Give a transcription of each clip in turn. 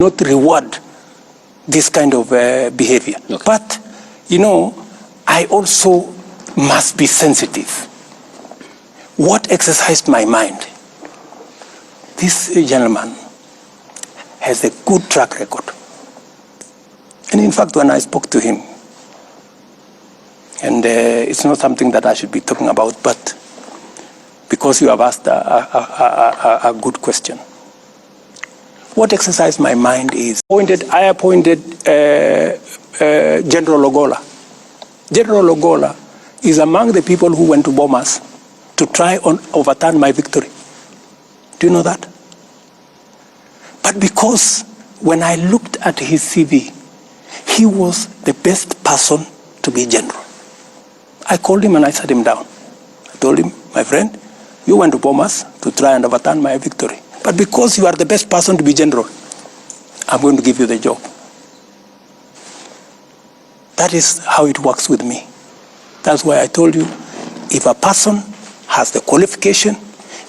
not reward this kind of behavior. Okay. But, I also must be sensitive. What exercised my mind? This gentleman has a good track record. And in fact, when I spoke to him, and it's not something that I should be talking about, but because you have asked a good question. What exercised my mind is, I appointed General Ogolla. General Ogolla is among the people who went to Bomas to try and overturn my victory. Do you know that? But because when I looked at his CV, he was the best person to be general. I called him and I sat him down. I told him, my friend, you went to Bomas to try and overturn my victory. But because you are the best person to be general, I'm going to give you the job. That is how it works with me. That's why I told you, if a person has the qualification,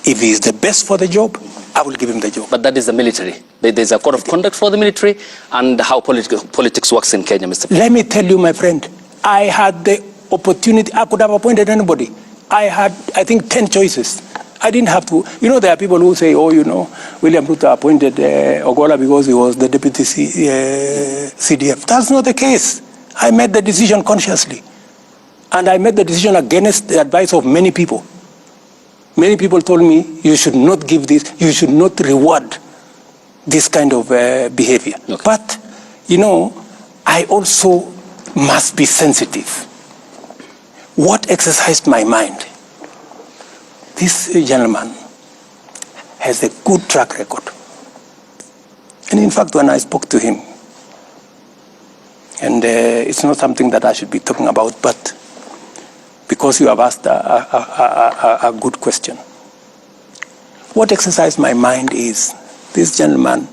if he is the best for the job, I will give him the job. But that is the military. There's a code of conduct for the military and how politics works in Kenya, Mr. President. Let me tell you, my friend, I had the opportunity. I could have appointed anybody. I had, I think, 10 choices. I didn't have to. There are people who say, William Ruto appointed Ogolla because he was the deputy CDF. That's not the case. I made the decision consciously. And I made the decision against the advice of many people. Many people told me, you should not give this, you should not reward this kind of behavior. Okay. But, I also must be sensitive. What exercised my mind? This gentleman has a good track record. And in fact, when I spoke to him, and it's not something that I should be talking about, but because you have asked a good question. What exercised my mind is, this gentleman,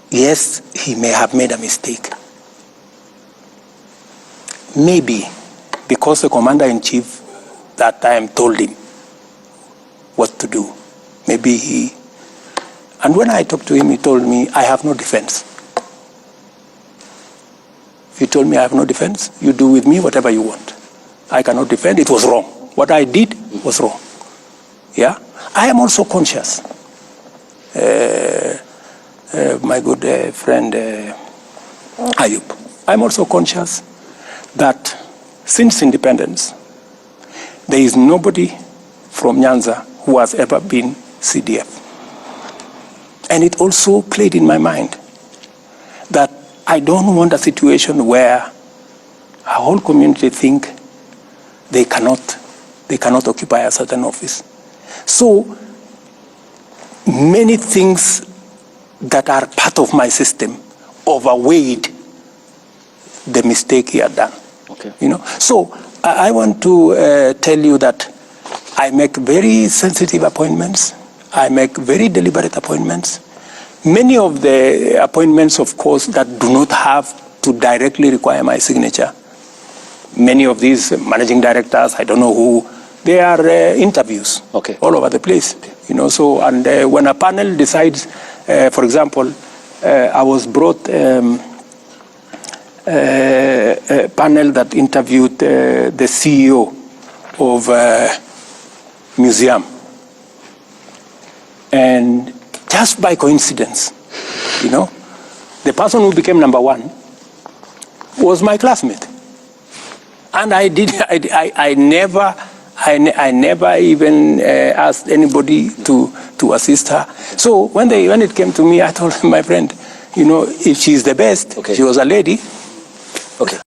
yes, he may have made a mistake. Maybe because the commander-in-chief that time told him what to do. Maybe he... And when I talked to him, he told me, I have no defense. He told me, I have no defense. You do with me whatever you want. I cannot defend. It was wrong. What I did was wrong. Yeah? I am also conscious. My good friend Ayub, I'm also conscious that since independence, there is nobody from Nyanza who has ever been CDF. And it also played in my mind that I don't want a situation where a whole community think they cannot occupy a certain office. So many things that are part of my system overweighed the mistake he had done. Okay. So I want to tell you that I make very sensitive appointments. I make very deliberate appointments. Many of the appointments, of course, that do not have to directly require my signature. Many of these managing directors, I don't know who, they are interviews all over the place. So, and when a panel decides, for example, I was brought a panel that interviewed the CEO of museum. And just by coincidence, the person who became number one was my classmate. And I never even asked anybody to assist her. So when it came to me, I told my friend, if she's the best, she was a lady. Okay.